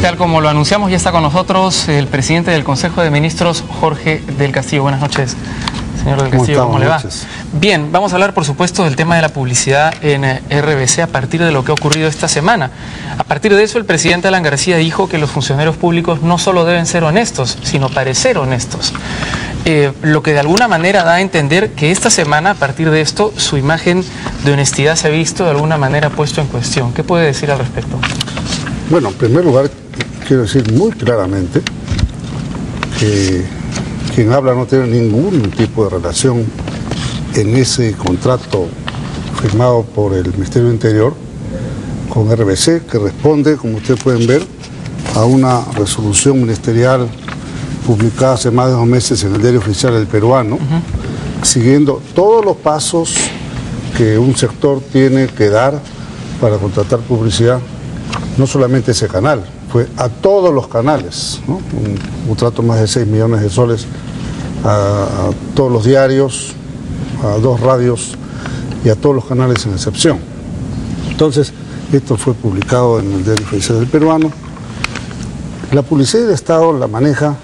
Tal como lo anunciamos, ya está con nosotros el presidente del Consejo de Ministros, Jorge del Castillo. Buenas noches, señor del Castillo, ¿cómo le va? Bien, vamos a hablar por supuesto del tema de la publicidad en RBC a partir de lo que ha ocurrido esta semana. A partir de eso, el presidente Alan García dijo que los funcionarios públicos no solo deben ser honestos, sino parecer honestos. Lo que de alguna manera da a entender que esta semana, a partir de esto, su imagen de honestidad se ha visto de alguna manera puesto en cuestión. ¿Qué puede decir al respecto? Bueno, en primer lugar, quiero decir muy claramente que quien habla no tiene ningún tipo de relación en ese contrato firmado por el Ministerio del Interior con RBC, que responde, como ustedes pueden ver, a una resolución ministerial publicada hace más de 2 meses en el Diario Oficial del Peruano, siguiendo todos los pasos que un sector tiene que dar para contratar publicidad, no solamente ese canal, fue a todos los canales, ¿no? Un contrato más de 6 millones de soles a todos los diarios, a 2 radios y a todos los canales sin excepción. Entonces, esto fue publicado en el Diario Oficial del Peruano. La publicidad del Estado la maneja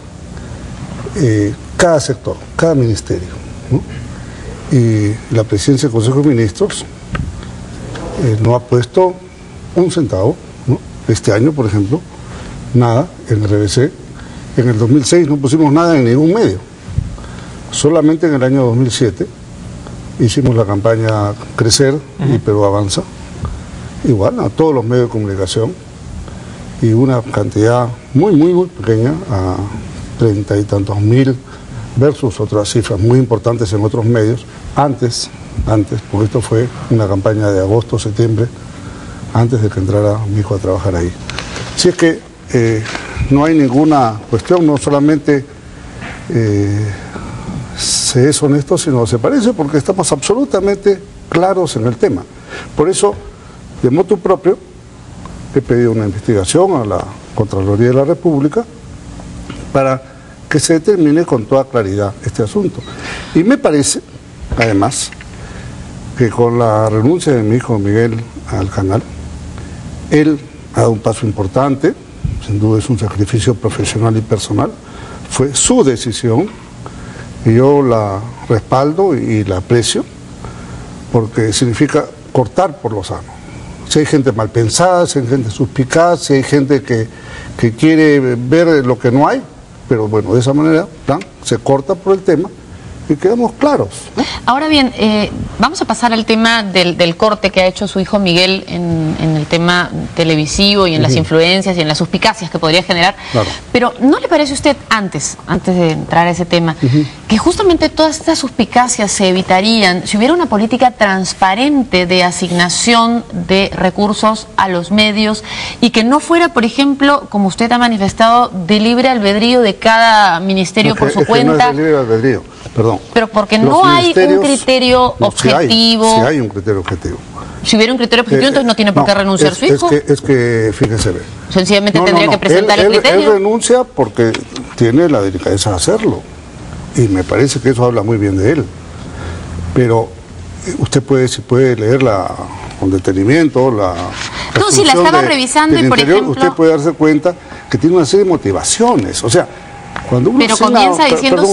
cada sector, cada ministerio, ¿no? Y la presidencia del Consejo de Ministros no ha puesto un centavo, ¿no? Este año, por ejemplo, nada en RBC. En el 2006 no pusimos nada en ningún medio. Solamente en el año 2007 hicimos la campaña Crecer y Perú Avanza, igual a todos los medios de comunicación, y una cantidad muy pequeña, a 30 y tantos mil, versus otras cifras muy importantes en otros medios, antes, porque esto fue una campaña de agosto, septiembre, antes de que entrara mi hijo a trabajar ahí. Si es que no hay ninguna cuestión, no solamente se es honesto, sino se parece, porque estamos absolutamente claros en el tema. Por eso, de motu propio, he pedido una investigación a la Contraloría de la República para que se determine con toda claridad este asunto. Y me parece, además, que con la renuncia de mi hijo Miguel al canal, él ha dado un paso importante, sin duda es un sacrificio profesional y personal, fue su decisión, y yo la respaldo y la aprecio, porque significa cortar por lo sano. Si hay gente mal pensada, si hay gente suspicaz, si hay gente que quiere ver lo que no hay, pero bueno, de esa manera se corta por el tema y quedamos claros, ¿no? Ahora bien, vamos a pasar al tema del corte que ha hecho su hijo Miguel en el tema televisivo y en las influencias y en las suspicacias que podría generar. Claro. Pero ¿no le parece a usted, antes de entrar a ese tema, que justamente todas estas suspicacias se evitarían si hubiera una política transparente de asignación de recursos a los medios y que no fuera, por ejemplo, como usted ha manifestado, de libre albedrío de cada ministerio por su cuenta? No es de libre albedrío, perdón. Pero porque no hay un criterio objetivo. Sí hay un criterio objetivo. Si hubiera un criterio objetivo, entonces no tiene por qué renunciar su hijo. Es que fíjese bien. Sencillamente tendría que presentar el criterio. Él renuncia porque tiene la delicadeza de hacerlo. Y me parece que eso habla muy bien de él. Pero usted puede leerla con detenimiento, no, si la estaba revisando y por ejemplo... Usted puede darse cuenta que tiene una serie de motivaciones. O sea, cuando uno comienza diciendo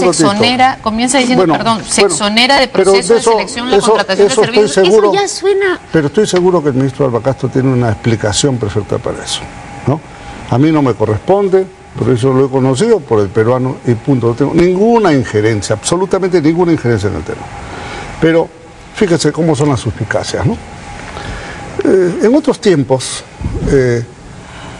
se exonera de proceso de selección la contratación de servicios. Eso ya suena... Pero estoy seguro que el ministro Alba Castro tiene una explicación perfecta para eso, ¿no? A mí no me corresponde, por eso lo he conocido por el peruano y punto. No tengo ninguna injerencia, absolutamente ninguna injerencia en el tema. Pero fíjese cómo son las suspicacias, ¿no? En otros tiempos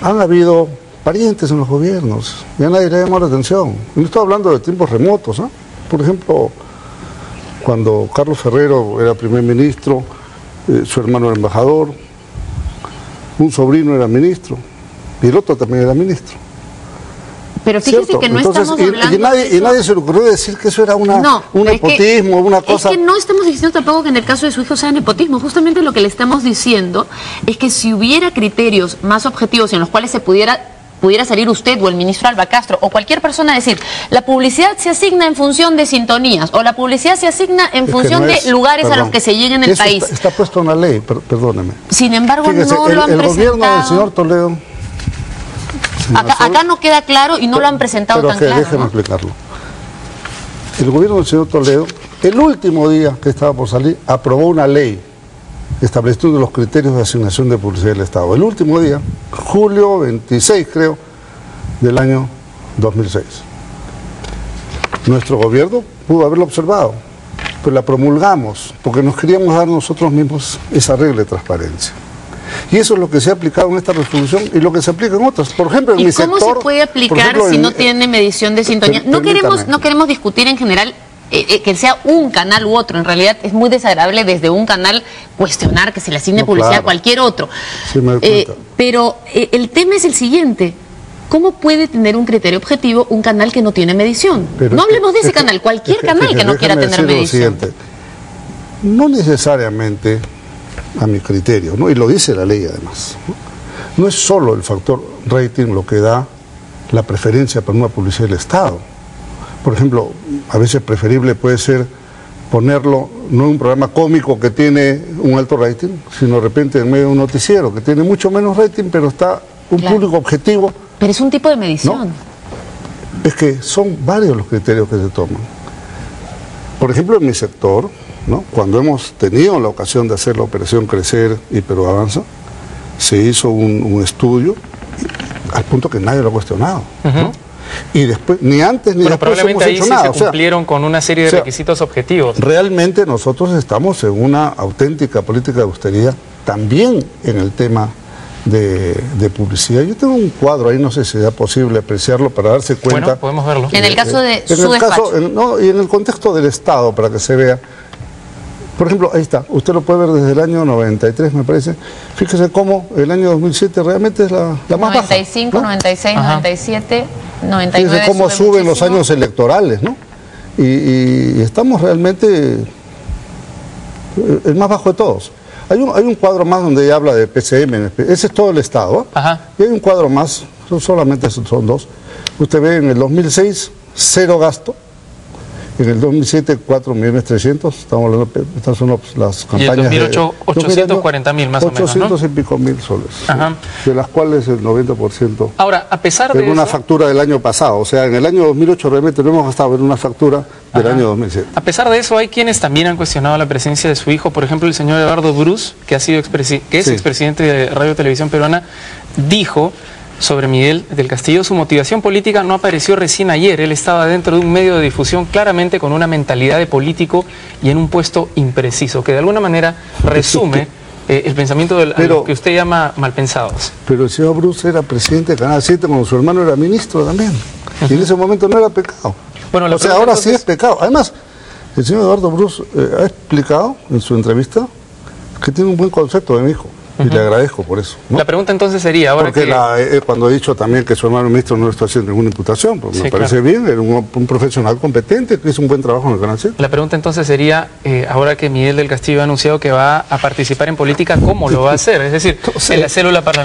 han habido parientes en los gobiernos y a nadie le llamó la atención. No estoy hablando de tiempos remotos, ¿no? Por ejemplo, cuando Carlos Ferrero era primer ministro, su hermano era embajador, un sobrino era ministro y el otro también era ministro. Pero fíjese que no estamos hablando y nadie se le ocurrió decir que eso era un nepotismo, una cosa... Es que no estamos diciendo tampoco que en el caso de su hijo sea nepotismo. Justamente lo que le estamos diciendo es que si hubiera criterios más objetivos en los cuales se pudiera salir usted o el ministro Alba Castro o cualquier persona a decir, la publicidad se asigna en función de sintonías o la publicidad se asigna en función de lugares a los que se llegue en el país. Está puesto en la ley, perdóneme. Sin embargo, fíjese, no lo han presentado. El gobierno del señor Toledo Acá no queda claro y no lo han presentado tan claro. Déjeme explicarlo. El gobierno del señor Toledo, el último día que estaba por salir, aprobó una ley estableciendo los criterios de asignación de publicidad del Estado. El último día, julio 26 creo, del año 2006. Nuestro gobierno pudo haberlo observado, pero la promulgamos porque nos queríamos dar nosotros mismos esa regla de transparencia. Y eso es lo que se ha aplicado en esta resolución y lo que se aplica en otras. Por ejemplo, en mi sector... ¿Y cómo se puede aplicar si no tiene medición de sintonía? No queremos discutir en general que sea un canal u otro. En realidad es muy desagradable desde un canal cuestionar que se le asigne publicidad a cualquier otro. Sí, me doy cuenta. Pero el tema es el siguiente. ¿Cómo puede tener un criterio objetivo un canal que no tiene medición? No hablemos de ese canal, cualquier canal que no quiera tener medición. No necesariamente a mi criterio, ¿no? Y lo dice la ley además, no es solo el factor rating lo que da la preferencia para una publicidad del Estado. Por ejemplo, a veces preferible puede ser ponerlo no en un programa cómico que tiene un alto rating, sino de repente en medio de un noticiero que tiene mucho menos rating, pero está un público objetivo. Pero es un tipo de medición. ¿No? Es que son varios los criterios que se toman. Por ejemplo, en mi sector, ¿no? Cuando hemos tenido la ocasión de hacer la operación Crecer y Perú Avanza, se hizo un estudio al punto que nadie lo ha cuestionado, ¿no? Y después, ni antes ni después probablemente hemos hecho ahí nada. Se cumplieron con una serie de requisitos objetivos. Realmente nosotros estamos en una auténtica política de austeridad, también en el tema de publicidad. Yo tengo un cuadro ahí, no sé si sea posible apreciarlo para darse cuenta. Bueno, podemos verlo. En el caso de su despacho. Y en el contexto del Estado, para que se vea. Por ejemplo, ahí está, usted lo puede ver desde el año 93, me parece. Fíjese cómo el año 2007 realmente es la más baja. 95, ¿no? 96, 97, 99. Fíjese cómo suben los años electorales, ¿no? Y estamos realmente el más bajo de todos. Hay un cuadro más donde ella habla de PCM, ese es todo el Estado, ¿eh? Y hay un cuadro más, solamente son dos. Usted ve en el 2006, 0 gasto. En el 2007, 4.300.000, estamos hablando, estas son las campañas. Y el 2008, 840.000 más o menos, 800 y pico mil soles, de las cuales el 90%. Ahora, a pesar de en una factura del año pasado, o sea, en el año 2008 realmente no hemos gastado en una factura del año 2007. A pesar de eso, hay quienes también han cuestionado la presencia de su hijo, por ejemplo, el señor Eduardo Bruce, que es expresidente de Radio Televisión Peruana, dijo sobre Miguel del Castillo: su motivación política no apareció recién ayer, él estaba dentro de un medio de difusión claramente con una mentalidad de político y en un puesto impreciso, que de alguna manera resume el pensamiento de los que usted llama malpensados. Pero el señor Bruce era presidente de Canal 7 cuando su hermano era ministro también, y en ese momento no era pecado. Bueno, o sea, ahora sí es pecado. Además, el señor Eduardo Bruce ha explicado en su entrevista que tiene un buen concepto de mi hijo. Y le agradezco por eso, ¿no? La pregunta entonces sería, ahora porque cuando he dicho también que su hermano ministro no le está haciendo ninguna imputación, pues me parece bien, era un profesional competente que hizo un buen trabajo en el Canal 7. La pregunta entonces sería, ahora que Miguel del Castillo ha anunciado que va a participar en política, ¿cómo lo va a hacer? Es decir, en la célula parlamentaria.